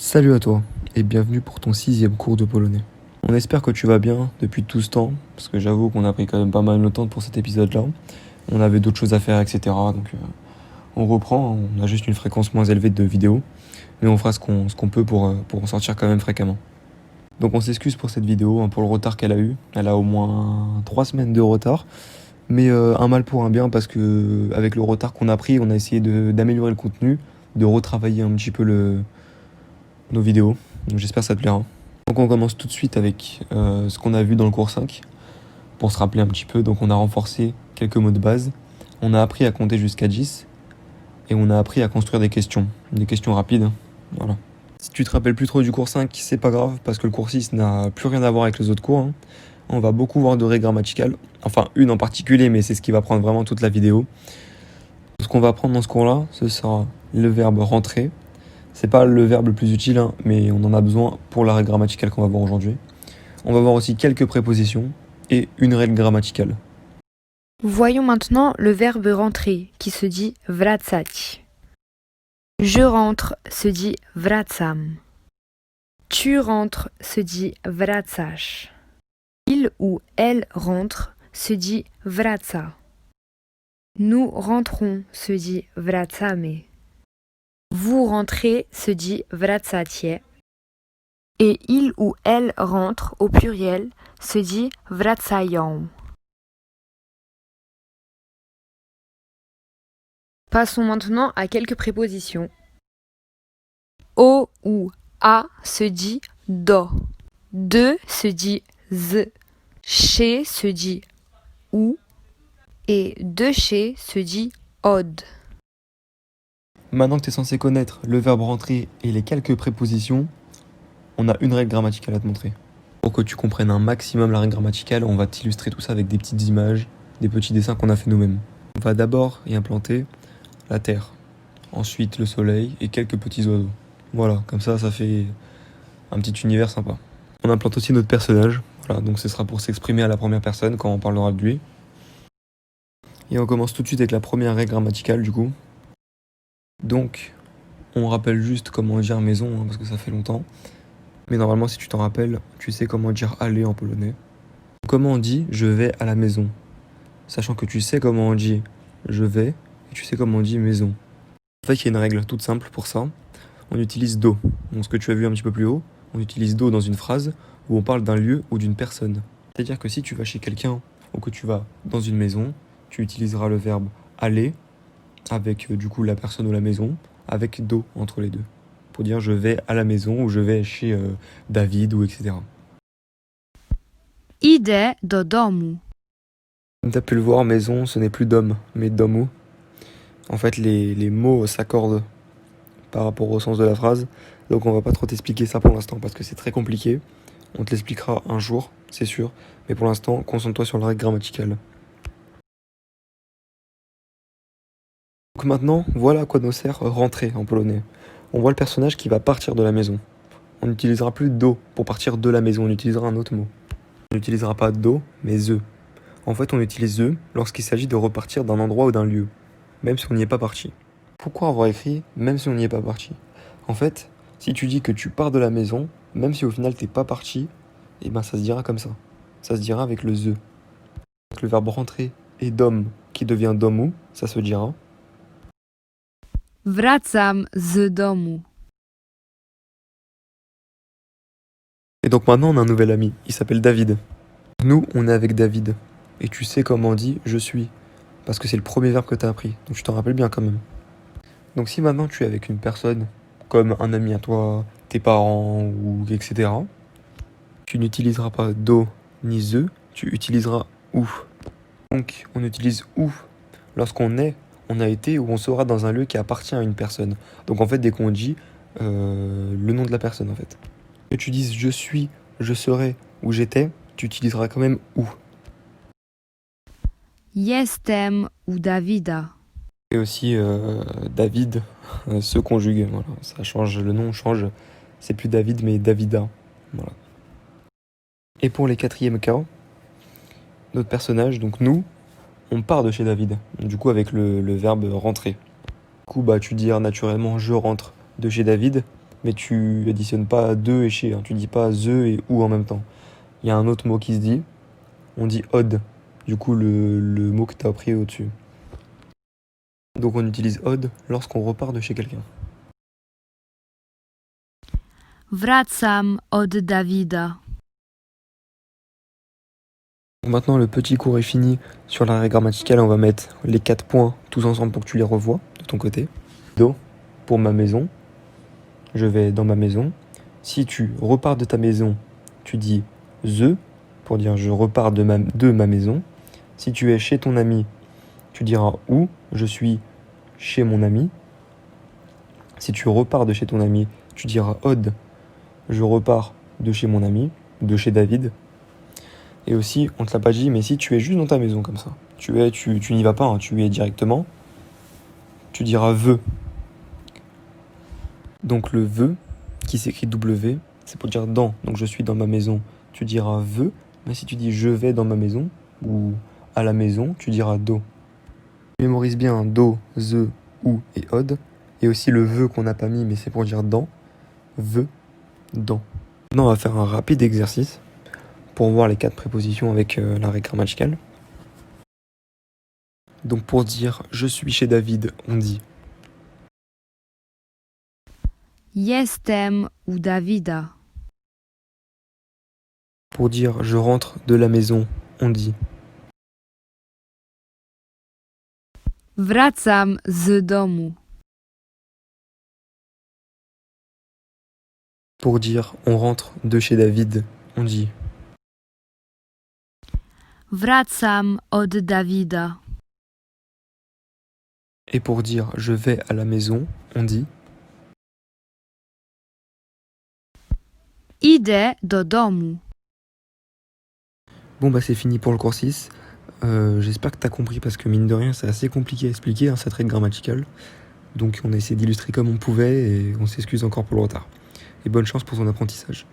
Salut à toi et bienvenue pour ton 6e cours de polonais. On espère que tu vas bien depuis tout ce temps, parce que j'avoue qu'on a pris quand même pas mal de temps pour cet épisode-là. On avait d'autres choses à faire, etc. Donc on reprend, on a juste une fréquence moins élevée de vidéos, mais on fera ce qu'on peut pour en sortir quand même fréquemment. Donc on s'excuse pour cette vidéo, pour le retard qu'elle a eu. Elle a au moins 3 semaines de retard, mais un mal pour un bien, parce que avec le retard qu'on a pris, on a essayé d'améliorer le contenu, de retravailler un petit peu nos vidéos. Donc j'espère que ça te plaira. Donc on commence tout de suite avec ce qu'on a vu dans le cours 5, pour se rappeler un petit peu. Donc on a renforcé quelques mots de base, on a appris à compter jusqu'à 10, et on a appris à construire des questions rapides. Voilà. Si tu te rappelles plus trop du cours 5, c'est pas grave, parce que le cours 6 n'a plus rien à voir avec les autres cours. On va beaucoup voir de règles grammaticales, enfin une en particulier, mais c'est ce qui va prendre vraiment toute la vidéo. Ce qu'on va apprendre dans ce cours-là, ce sera le verbe rentrer. C'est pas le verbe le plus utile, mais on en a besoin pour la règle grammaticale qu'on va voir aujourd'hui. On va voir aussi quelques prépositions et une règle grammaticale. Voyons maintenant le verbe rentrer qui se dit wracać. Je rentre se dit wracam. Tu rentres se dit wracasz. Il ou elle rentre se dit wraca. Nous rentrons se dit wracamy. Vous rentrez se dit wracacie. Et il ou elle rentre au pluriel se dit wracają. Passons maintenant à quelques prépositions. O ou a se dit do. De se dit z. Chez se dit ou. Et de chez se dit od. Maintenant que tu es censé connaître le verbe rentrer et les quelques prépositions, on a une règle grammaticale à te montrer. Pour que tu comprennes un maximum la règle grammaticale, on va t'illustrer tout ça avec des petites images, des petits dessins qu'on a fait nous-mêmes. On va d'abord y implanter la terre, ensuite le soleil et quelques petits oiseaux. Voilà, comme ça fait un petit univers sympa. On implante aussi notre personnage, voilà, donc ce sera pour s'exprimer à la première personne quand on parlera de lui. Et on commence tout de suite avec la première règle grammaticale du coup. Donc, on rappelle juste comment dire maison, parce que ça fait longtemps. Mais normalement, si tu t'en rappelles, tu sais comment dire aller en polonais. Comment on dit je vais à la maison, sachant que tu sais comment on dit je vais et tu sais comment on dit maison. En fait, il y a une règle toute simple pour ça. On utilise do. Donc, ce que tu as vu un petit peu plus haut, on utilise do dans une phrase où on parle d'un lieu ou d'une personne. C'est-à-dire que si tu vas chez quelqu'un ou que tu vas dans une maison, tu utiliseras le verbe aller avec du coup la personne ou la maison, avec do entre les deux, pour dire je vais à la maison ou je vais chez David ou etc. Idę do domu. Comme tu as pu le voir, maison ce n'est plus dom, mais domu. En fait les mots s'accordent par rapport au sens de la phrase, donc on va pas trop t'expliquer ça pour l'instant parce que c'est très compliqué. On te l'expliquera un jour, c'est sûr, mais pour l'instant concentre-toi sur la règle grammaticale. Donc maintenant, voilà à quoi nous sert rentrer en polonais. On voit le personnage qui va partir de la maison. On n'utilisera plus do pour partir de la maison, on utilisera un autre mot. On n'utilisera pas do, mais ze. En fait, on utilise ze lorsqu'il s'agit de repartir d'un endroit ou d'un lieu, même si on n'y est pas parti. Pourquoi avoir écrit même si on n'y est pas parti? En fait, si tu dis que tu pars de la maison, même si au final t'es pas parti, et ben ça se dira comme ça. Ça se dira avec le ze. Avec le verbe rentrer et dom qui devient domu, ça se dira Wracam z domu. Et donc maintenant on a un nouvel ami, il s'appelle David. Nous, on est avec David. Et tu sais comment on dit je suis. Parce que c'est le premier verbe que tu as appris. Donc tu t'en rappelles bien quand même. Donc si maintenant tu es avec une personne, comme un ami à toi, tes parents, ou etc., tu n'utiliseras pas do ni ze, tu utiliseras ou. Donc on utilise ou lorsqu'on est, on a été ou on sera dans un lieu qui appartient à une personne. Donc en fait, dès qu'on dit le nom de la personne en fait. Que tu dises je suis, je serai ou j'étais, tu utiliseras quand même ou. Jestem u Dawida. Et aussi David se conjugue, voilà. Ça change, le nom change, c'est plus David mais Davida. Voilà. Et pour les quatrièmes cas, notre personnage, donc nous, on part de chez David, du coup avec le verbe rentrer. Du coup bah tu diras naturellement je rentre de chez David, mais tu additionnes pas de et chez, hein. Tu dis pas the et ou en même temps. Il y a un autre mot qui se dit, on dit odd, du coup le mot que tu as appris au-dessus. Donc on utilise odd lorsqu'on repart de chez quelqu'un. Wracam od Davida. Maintenant le petit cours est fini. Sur l'arrêt grammatical, on va mettre les 4 points tous ensemble pour que tu les revoies de ton côté. Do, pour ma maison. Je vais dans ma maison. Si tu repars de ta maison, tu dis the, pour dire je repars de ma maison. Si tu es chez ton ami, tu diras où, je suis chez mon ami. Si tu repars de chez ton ami, tu diras odd, je repars de chez mon ami, de chez David. Et aussi, on te l'a pas dit, mais si tu es juste dans ta maison comme ça, tu n'y vas pas, hein, tu y es directement, tu diras veux. Donc le veux, qui s'écrit W, c'est pour dire dans. Donc je suis dans ma maison, tu diras veux. Mais si tu dis je vais dans ma maison, ou à la maison, tu diras do. Mémorise bien do, the, ou et odd. Et aussi le veux qu'on n'a pas mis, mais c'est pour dire dans. Veux, dans. Maintenant, on va faire un rapide exercice pour voir les 4 prépositions avec l'arrêt grammatical. Donc pour dire je suis chez David, on dit Jestem u Davida. pour dire je rentre de la maison, on dit Wracam z domu. pour dire on rentre de chez David, on dit Wracam od Davida. et pour dire je vais à la maison, on dit Idę do domu. Bon bah c'est fini pour le cours 6. J'espère que t'as compris parce que mine de rien c'est assez compliqué à expliquer, hein, cette règle grammaticale. Donc on a essayé d'illustrer comme on pouvait et on s'excuse encore pour le retard. Et bonne chance pour ton apprentissage.